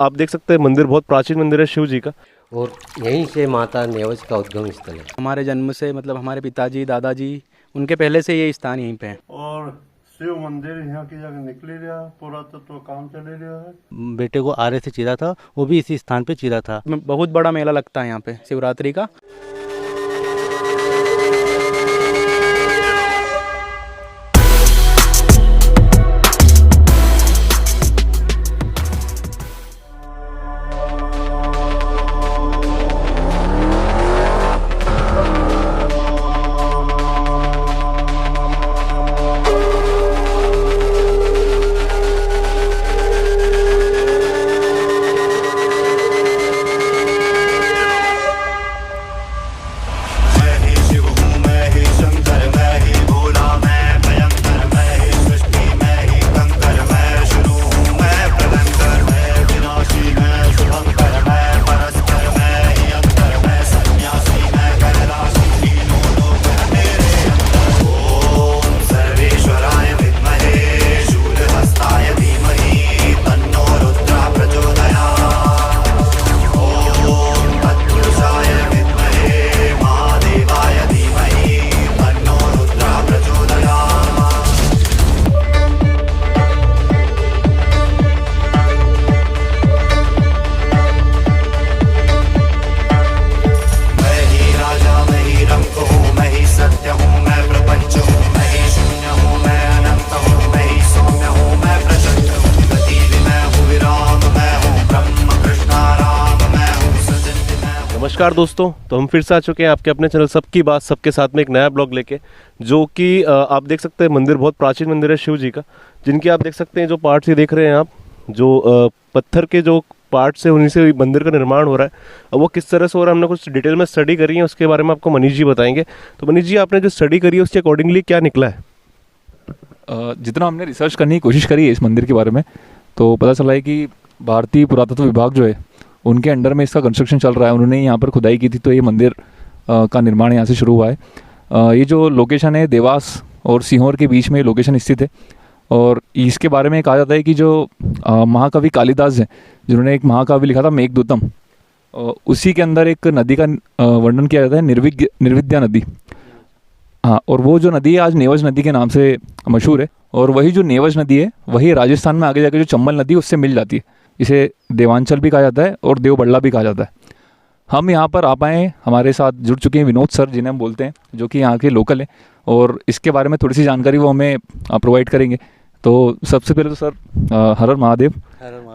आप देख सकते हैं मंदिर बहुत प्राचीन मंदिर है शिव जी का, और यहीं से माता नेवज का उद्गम स्थल है। हमारे जन्म से मतलब हमारे पिताजी दादाजी उनके पहले से ये स्थान यहीं पे है। और शिव मंदिर यहाँ की जगह निकली रहा, पुरातत्व काम चले रहा है। बेटे को आरे से चीरा था, वो भी इसी स्थान पे चीरा था। बहुत बड़ा मेला लगता है यहाँ पे शिवरात्रि का। नमस्कार दोस्तों, तो हम फिर से आ चुके हैं आपके अपने चैनल सबकी बात सबके साथ में एक नया ब्लॉग लेके, जो कि आप देख सकते हैं मंदिर बहुत प्राचीन मंदिर है शिव जी का, जिनकी आप देख सकते हैं जो पार्ट्स ये देख रहे हैं आप, जो पत्थर के जो पार्ट्स है उन्हीं से मंदिर का निर्माण हो रहा है। अब वो किस तरह से हो रहा है हमने कुछ डिटेल में स्टडी करी है, उसके बारे में आपको मनीष जी बताएंगे। तो मनीष जी, आपने जो स्टडी करी है उसके अकॉर्डिंगली क्या निकला है? जितना हमने रिसर्च करने की कोशिश करी है इस मंदिर के बारे में, तो पता चला है कि भारतीय पुरातत्व विभाग जो है उनके अंडर में इसका कंस्ट्रक्शन चल रहा है। उन्होंने यहाँ पर खुदाई की थी, तो ये मंदिर का निर्माण यहाँ से शुरू हुआ है। ये जो लोकेशन है देवास और सीहोर के बीच में लोकेशन स्थित है। और इसके बारे में कहा जाता है कि जो महाकवि कालिदास हैं, जिन्होंने एक महाकाव्य लिखा था मेघदूतम, उसी के अंदर एक नदी का वर्णन किया जाता है, निर्विद्या नदी। हाँ, और वो जो नदी है आज नेवज नदी के नाम से मशहूर है। और वही जो नेवज नदी है वही राजस्थान में आगे जाकर जो चंबल नदी उससे मिल जाती है। इसे देवांचल भी कहा जाता है और देवबड़ला भी कहा जाता है। हम यहाँ पर आ पाए, हमारे साथ जुड़ चुके हैं विनोद सर, जिन्हें हम बोलते हैं, जो कि यहाँ के लोकल हैं, और इसके बारे में थोड़ी सी जानकारी वो हमें प्रोवाइड करेंगे। तो सबसे पहले तो सर हर हर महादेव,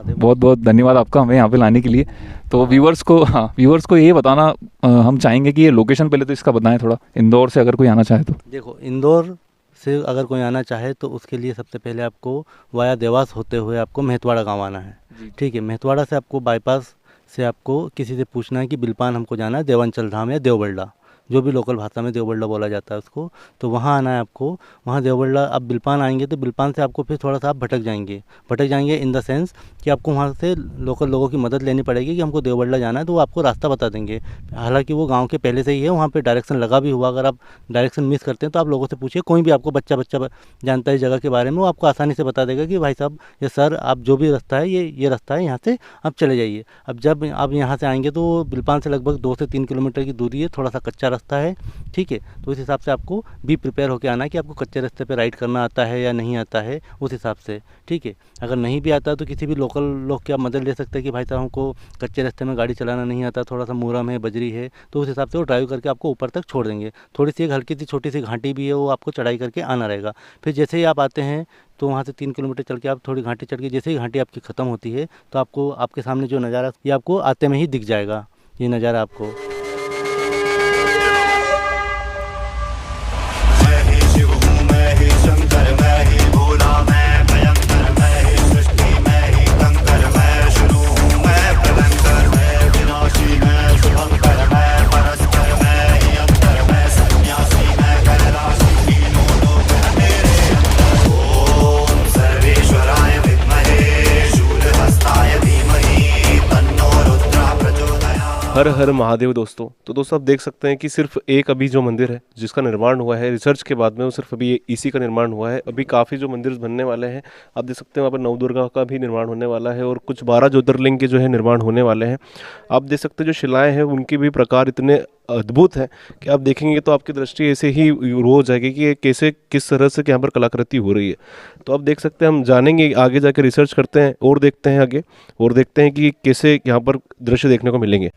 बहुत बहुत धन्यवाद आपका हमें यहाँ पे लाने के लिए। तो व्यूवर्स को ये बताना हम चाहेंगे कि ये लोकेशन पहले तो इसका बताएं थोड़ा, इंदौर से अगर कोई आना चाहे तो। देखो, इंदौर से अगर कोई आना चाहे तो उसके लिए सबसे पहले आपको वाया देवास होते हुए आपको मेहतवाड़ा गाँव आना है। ठीक है, मेहतवाड़ा से आपको बाईपास से आपको किसी से पूछना है कि बिलपान हमको जाना है, देवांचल धाम या देवबड़ला, जो भी लोकल भाषा में देवबड़ला बोला जाता है उसको। तो वहाँ आना है आपको। वहाँ देवबड़ला आप बिलपान आएंगे तो बिलपान से आपको फिर थोड़ा सा आप भटक जाएंगे इन द सेंस कि आपको वहाँ से लोकल लोगों की मदद लेनी पड़ेगी कि हमको देवबड़ला जाना है, तो वो आपको रास्ता बता देंगे। हालांकि वो गांव के पहले से ही है, वहाँ पे डायरेक्शन लगा भी हुआ। अगर आप डायरेक्शन मिस करते हैं तो आप लोगों से पूछिए, कोई भी आपको बच्चा जानता है जगह के बारे में, वो आपको आसानी से बता देगा कि भाई साहब या सर, आप जो भी रास्ता है ये रास्ता है, यहाँ से आप चले जाइए। अब जब आप यहाँ से आएंगे तो बिलपान से लगभग 2 से 3 किलोमीटर की दूरी है, थोड़ा सा कच्चा रास्ता है। ठीक है, तो उस हिसाब से आपको भी प्रिपेयर होकर आना है कि आपको कच्चे रास्ते पे राइड करना आता है या नहीं आता है, उस हिसाब से। ठीक है, अगर नहीं भी आता तो किसी भी लोकल लोग की आप मदद ले सकते हैं कि भाई साहब हमको कच्चे रास्ते में गाड़ी चलाना नहीं आता, थोड़ा सा मुरम है, बजरी है, तो उस हिसाब से वो ड्राइव करके आपको ऊपर तक छोड़ देंगे। थोड़ी सी एक हल्की सी छोटी सी घाटी भी है, वो आपको चढ़ाई करके आना रहेगा। फिर जैसे ही आप आते हैं तो वहाँ से 3 किलोमीटर चल के आप थोड़ी घाटी चढ़ के, जैसे ही घाटी आपकी ख़त्म होती है तो आपको आपके सामने जो नज़ारा ये आपको आते में ही दिख जाएगा, ये नज़ारा आपको। हर हर महादेव दोस्तों। तो दोस्तों आप देख सकते हैं कि सिर्फ एक अभी जो मंदिर है जिसका निर्माण हुआ है रिसर्च के बाद में, वो सिर्फ अभी इसी का निर्माण हुआ है। अभी काफ़ी जो मंदिर बनने वाले हैं, आप देख सकते हैं वहाँ पर नवदुर्गा का भी निर्माण होने वाला है और कुछ 12 ज्योतिर्लिंग के जो है निर्माण होने वाले हैं। आप देख सकते हैं जो शिलाएँ हैं उनके भी प्रकार इतने अद्भुत है कि आप देखेंगे तो आपकी दृष्टि ऐसे ही रो हो जाएगी कि ये कैसे किस तरह से यहाँ पर कलाकृति हो रही है। तो आप देख सकते हैं, हम जानेंगे आगे जाके, रिसर्च करते हैं और देखते हैं आगे और देखते हैं कि कैसे यहाँ पर दृश्य देखने को मिलेंगे।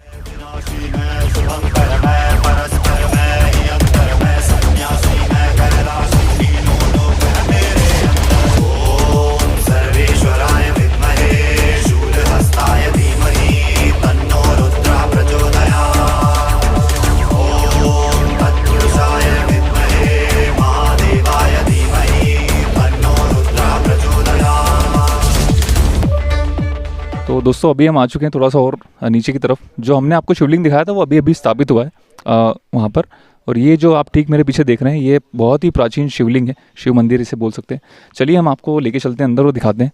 तो दोस्तों अभी हम आ चुके हैं थोड़ा सा और नीचे की तरफ। जो हमने आपको शिवलिंग दिखाया था वो अभी अभी स्थापित हुआ है वहाँ पर। और ये जो आप ठीक मेरे पीछे देख रहे हैं, ये बहुत ही प्राचीन शिवलिंग है, शिव मंदिर इसे बोल सकते हैं। चलिए हम आपको लेके चलते हैं अंदर और दिखाते हैं।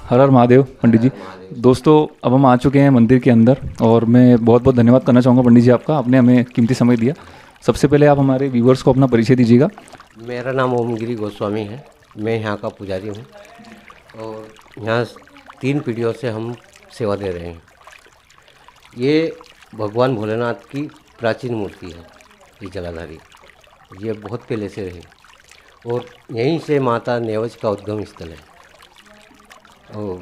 हर हर महादेव पंडित जी। दोस्तों अब हम आ चुके हैं मंदिर के अंदर और मैं बहुत बहुत धन्यवाद करना चाहूँगा पंडित जी आपका, आपने हमें कीमती समय दिया। सबसे पहले आप हमारे व्यूवर्स को अपना परिचय दीजिएगा। मेरा नाम ओमगिरी गोस्वामी है, मैं यहाँ का पुजारी हूँ और यहाँ 3 पीढ़ियों से हम सेवा दे रहे हैं। ये भगवान भोलेनाथ की प्राचीन मूर्ति है, ये जलाधारी, ये बहुत पहले से रही और यहीं से माता नेवज का उद्गम स्थल है। और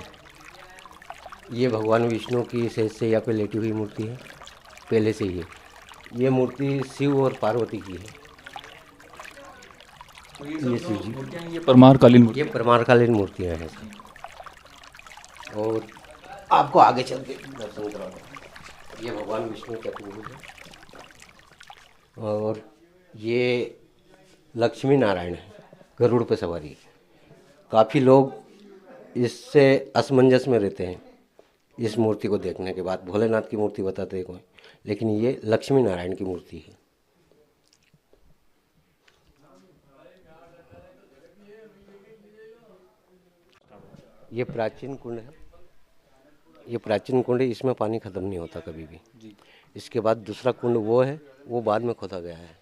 ये भगवान विष्णु की शेषशैया पे लेटी हुई मूर्ति है, पहले से ही है। ये मूर्ति शिव और पार्वती की है। ये शिव जी, ये परमारकालीन ये परमारकालीन मूर्तियाँ हैं सब। और आपको आगे चल के दर्शन कराना। ये भगवान विष्णु का चतुर्भुज है और ये लक्ष्मी नारायण है, गरुड़ पे सवारी। काफ़ी लोग इससे असमंजस में रहते हैं इस मूर्ति को देखने के बाद। भोलेनाथ की मूर्ति बताते हैं कोई, लेकिन ये लक्ष्मी नारायण की मूर्ति है। ये प्राचीन कुंड है, ये प्राचीन कुंड है, इसमें पानी ख़त्म नहीं होता कभी भी। इसके बाद दूसरा कुंड वो है, वो बाद में खोदा गया है,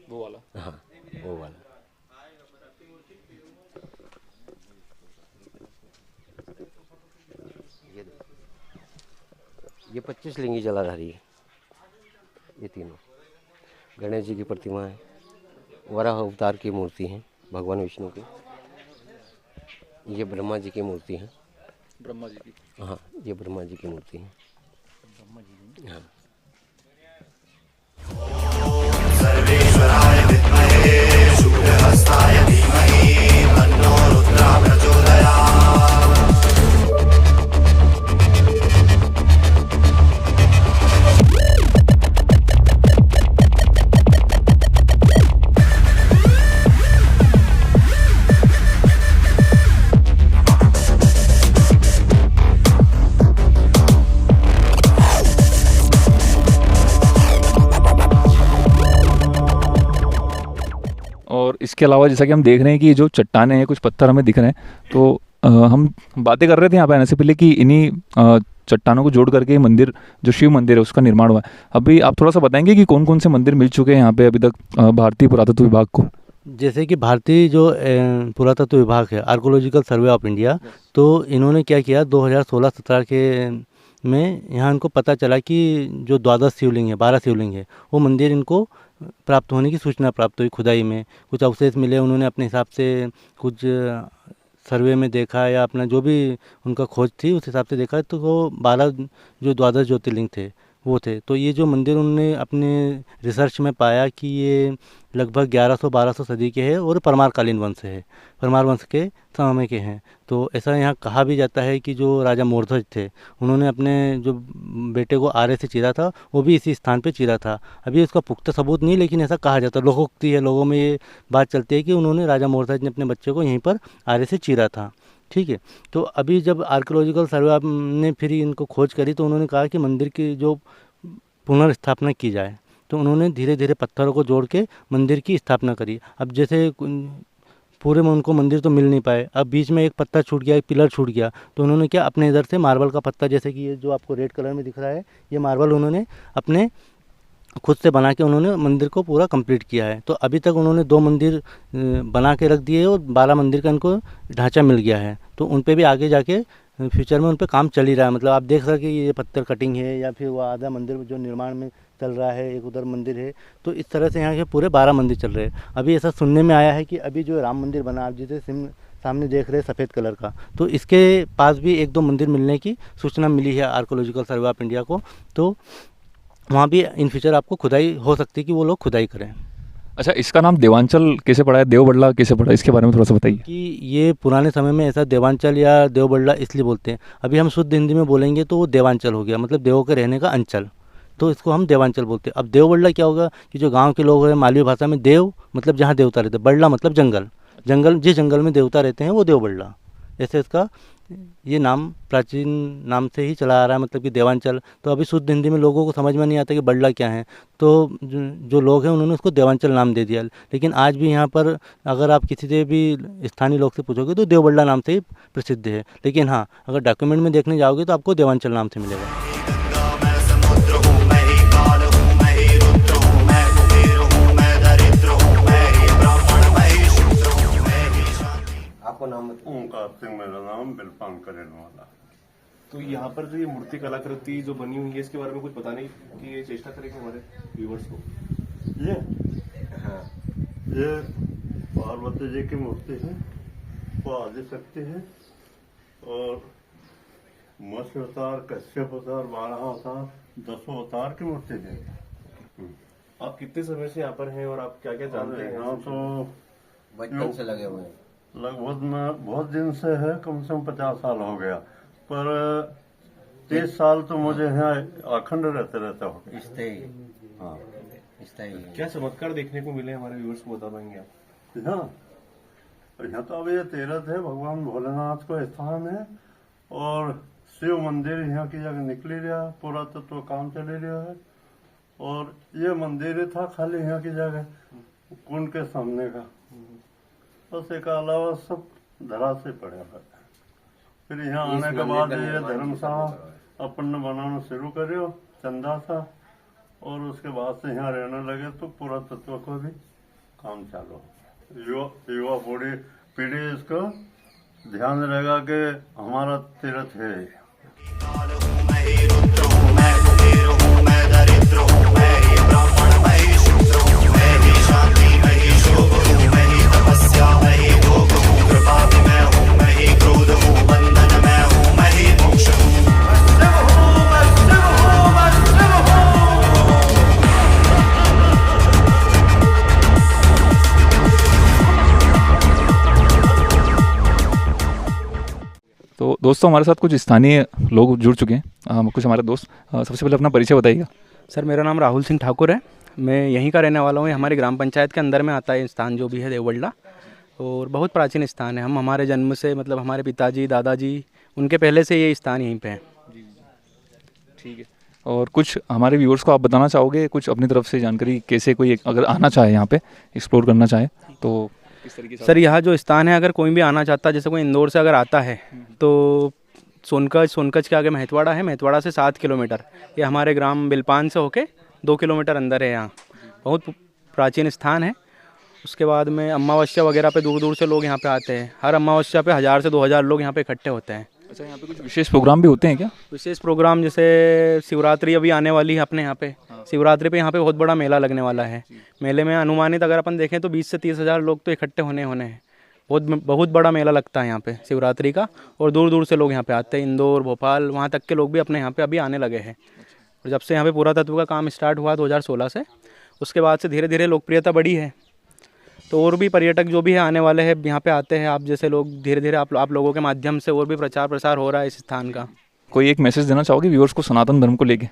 वो वाला। हाँ वो वाला। ये 25 लिंगी जलाधारी है, ये तीनों। गणेश जी की प्रतिमा है, वराह अवतार की मूर्ति है भगवान विष्णु की। ये ब्रह्मा जी की मूर्ति है, ब्रह्मा जी की। हाँ ये ब्रह्मा जी की मूर्ति है। हाँ सर्वेश्वराय विद्महे शूलहस्ताय धीमहि तन्नो रुद्रः प्रचोदयात्। और इसके अलावा जैसा कि हम देख रहे हैं कि जो चट्टाने हैं, कुछ पत्थर हमें दिख रहे हैं, तो हम बातें कर रहे थे यहाँ पे आने से पहले कि इन्हीं चट्टानों को जोड़ करके मंदिर, जो शिव मंदिर है, उसका निर्माण हुआ है। अभी आप थोड़ा सा बताएंगे कि कौन कौन से मंदिर मिल चुके हैं यहाँ पे अभी तक भारतीय पुरातत्व विभाग को? जैसे कि भारतीय जो पुरातत्व विभाग है, आर्कोलॉजिकल सर्वे ऑफ इंडिया, तो इन्होंने क्या किया 2016-17 के में यहाँ इनको पता चला कि जो 12 शिवलिंग है, 12 शिवलिंग है, वो मंदिर इनको प्राप्त होने की सूचना प्राप्त हुई। खुदाई में कुछ अवशेष मिले, उन्होंने अपने हिसाब से कुछ सर्वे में देखा या अपना जो भी उनका खोज थी उस हिसाब से देखा, तो वो 12 जो द्वादश ज्योतिर्लिंग थे वो थे। तो ये जो मंदिर उन्होंने अपने रिसर्च में पाया कि ये लगभग 1100-1200 सदी के हैं और परमारकालीन वंश है, परमार वंश के समय के हैं। तो ऐसा यहाँ कहा भी जाता है कि जो राजा मोरध्वज थे उन्होंने अपने जो बेटे को आरे से चीरा था वो भी इसी स्थान पे चीरा था। अभी उसका पुख्ता सबूत नहीं, लेकिन ऐसा कहा जाता है, लोकोक्ति है, लोगों में ये बात चलती है कि उन्होंने राजा मोरध्वज ने अपने बच्चे को यहीं पर आरे से चीरा था। ठीक है। तो अभी जब आर्कियोलॉजिकल सर्वे ने फिर इनको खोज करी तो उन्होंने कहा कि मंदिर की जो पुनर्स्थापना की जाए। तो उन्होंने धीरे धीरे पत्थरों को जोड़ के मंदिर की स्थापना करी। अब जैसे पूरे में उनको मंदिर तो मिल नहीं पाए, अब बीच में एक पत्ता छूट गया, एक पिलर छूट गया, तो उन्होंने क्या अपने इधर से मार्बल का पत्ता, जैसे कि ये जो आपको रेड कलर में दिख रहा है, ये मार्बल उन्होंने अपने खुद से बना के उन्होंने मंदिर को पूरा कंप्लीट किया है। तो अभी तक उन्होंने 2 मंदिर बना के रख दिए और 12 मंदिर का इनको ढांचा मिल गया है। तो उन पे भी आगे जाके फ्यूचर में उन पे काम चल ही रहा है। मतलब आप देख सकते कि ये पत्थर कटिंग है या फिर वो आधा मंदिर जो निर्माण में चल रहा है, एक उधर मंदिर है। तो इस तरह से यहाँ के पूरे 12 मंदिर चल रहे हैं। अभी ऐसा सुनने में आया है कि अभी जो राम मंदिर बना, आप जिसे सामने देख रहे हैं सफ़ेद कलर का, तो इसके पास भी 1-2 मंदिर मिलने की सूचना मिली है आर्कियोलॉजिकल सर्वे ऑफ इंडिया को। तो वहाँ भी इन फ्यूचर आपको खुदाई हो सकती है कि वो लोग खुदाई करें। अच्छा, इसका नाम देवांचल कैसे पड़ा है, देवबड़ला कैसे पड़ा है, इसके बारे में थोड़ा सा बताइए। कि ये पुराने समय में ऐसा देवांचल या देवबड़ला इसलिए बोलते हैं। अभी हम शुद्ध हिंदी में बोलेंगे तो वो देवांचल हो गया, मतलब देवों के रहने का अंचल, तो इसको हम देवांचल बोलते हैं। अब देवबड़ला क्या होगा कि जो गांव के लोग हैं, मालवी भाषा में देव मतलब जहाँ देवता रहते हैं, बड़ला मतलब जंगल, जंगल जिस जंगल में देवता रहते हैं वो देवबड़ला, ऐसे इसका ये नाम प्राचीन नाम से ही चला आ रहा है, मतलब कि देवांचल। तो अभी शुद्ध हिंदी में लोगों को समझ में नहीं आता कि बड़ला क्या है, तो जो लोग हैं उन्होंने उसको देवांचल नाम दे दिया। लेकिन आज भी यहाँ पर अगर आप किसी से भी स्थानीय लोग से पूछोगे तो देवबड़ला नाम से ही प्रसिद्ध है। लेकिन हाँ, अगर डॉक्यूमेंट में देखने जाओगे तो आपको देवांचल नाम से मिलेगा। गंगा मैं समुद्र हूँ, मैं ही काल हूँ, मैं ही रुद्र हूँ, मैं कुबेर हूँ, मैं दरिद्र हूँ, मैं ही ब्राह्मण, मैं ही शूद्र हूँ, मैं ही शांति। आपको नाम बताइए। ओंकार सिंह मेरा नाम, बिलपांकर रहने वाला। तो यहाँ पर जो ये मूर्ति कलाकृति जो बनी हुई है इसके बारे में कुछ बताने की ये चेष्टा करेंगे हमारे व्यूवर्स को। ये हाँ, ये पार्वती जी की मूर्ति है, वो आदिशक्ति है, और मत्स्य अवतार, कश्यप अवतार, 12 अवतार, 10 अवतार की मूर्ति है। आप कितने समय से यहाँ पर हैं और आप क्या क्या जानते हैं? यहाँ तो बचपन से लगे हुए हैं। लगभग मैं बहुत दिन से है, कम से कम 50 साल हो गया, पर 30 साल तो मुझे यहाँ अखंड रहते हो गए। स्थायी, हाँ, स्थायी है। क्या चमत्कार देखने को मिले हमारे व्यूवर्स को बता पाएंगे आप? यहाँ तो अब ये तीर्थ है, भगवान भोलेनाथ को स्थान है, और शिव मंदिर यहाँ की जगह निकली रहा, पुरातत्व काम चले रहा है। और ये मंदिर था खाली यहाँ की जगह कुंड के सामने का, बस एक अलावा सब धरा से पड़े हुए। फिर यहाँ आने के बाद ये धर्मशाला अपन ने बनाना शुरू करो, चंदा था, और उसके बाद से यहाँ रहने लगे तो पुरातत्व को भी काम चालू हो। युवा पीढ़ी इसको ध्यान रहेगा कि हमारा तीर्थ है। काल हूँ, मैं ही रुद्र हूँ, मैं कुबेर हूँ, मैं दरिद्र हूँ, मैं ही ब्राह्मण, मैं ही शूद्र हूँ, मैं ही शांति, मैं ही शोभ हूँ, मैं ही तपस्या, मैं ही भोग हूँ, कृपा भी मैं हूँ, मैं ही क्रोध हूँ, बंधन मैं हूँ, मैं ही मोक्ष हूँ। मैं शिव हूँ, मैं शिव हूँ, मैं शिव हूँ। तो दोस्तों, हमारे साथ कुछ स्थानीय लोग जुड़ चुके हैं, कुछ हमारे दोस्त। सबसे पहले अपना परिचय बताइएगा। सर, मेरा नाम राहुल सिंह ठाकुर है, मैं यहीं का रहने वाला हूँ। ये हमारी ग्राम पंचायत के अंदर में आता है स्थान जो भी है देवबड़ला, और बहुत प्राचीन स्थान है। हम हमारे जन्म से, मतलब हमारे पिताजी दादाजी उनके पहले से ये स्थान यहीं पे है। ठीक है। और कुछ हमारे व्यूअर्स को आप बताना चाहोगे कुछ अपनी तरफ से जानकारी, कैसे कोई अगर आना चाहे यहाँ पे एक्सप्लोर करना चाहे तो किस तरीके से? सर, यहाँ जो स्थान है, अगर कोई भी आना चाहता है, जैसे कोई इंदौर से अगर आता है तो सोनकच के आगे महतवाड़ा है, महतवाड़ा से 7 किलोमीटर, ये हमारे ग्राम बिलपान से होके 2 किलोमीटर अंदर है। यहाँ बहुत प्राचीन स्थान है। उसके बाद में अमावस्या वगैरह पे दूर दूर से लोग यहाँ पे आते हैं। हर अमावस्या पे 1000 से 2000 लोग यहाँ पे इकट्ठे होते हैं। अच्छा, यहाँ पे कुछ विशेष प्रोग्राम भी होते हैं क्या? विशेष प्रोग्राम जैसे शिवरात्रि अभी आने वाली है अपने यहाँ पे। शिवरात्रि पे यहाँ पे बहुत बड़ा मेला लगने वाला है। मेले में अनुमानित अगर अपन देखें तो 20 से 30 हज़ार लोग तो इकट्ठे होने हैं। बहुत बड़ा मेला लगता है यहाँ पे शिवरात्रि का, और दूर दूर से लोग यहाँ पे आते हैं। इंदौर, भोपाल, वहाँ तक के लोग भी अपने यहाँ पे अभी आने लगे हैं। और जब से यहाँ पे पुरातत्व का काम स्टार्ट हुआ 2016 से, उसके बाद से धीरे धीरे लोकप्रियता बढ़ी है। तो और भी पर्यटक जो भी है आने वाले हैं, यहाँ पे आते हैं, आप जैसे लोग धीरे धीरे आप लोगों के माध्यम से और भी प्रचार प्रसार हो रहा है इस स्थान का। कोई एक मैसेज देना चाहोगे व्यूअर्स को सनातन धर्म को लेके?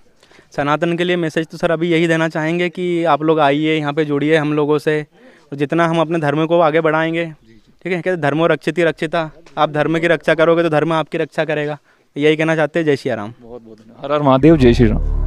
सनातन के लिए मैसेज तो सर अभी यही देना चाहेंगे कि आप लोग आइए, यहाँ पे जुड़िए हम लोगों से, और जितना हम अपने धर्म को आगे बढ़ाएंगे, ठीक है, कहते धर्मो रक्षित रक्षिता, आप धर्म की रक्षा करोगे तो धर्म आपकी रक्षा करेगा। यही कहना चाहते हैं। जय श्री राम। बहुत बहुत धन्यवाद। हर हर महादेव, जय श्री राम।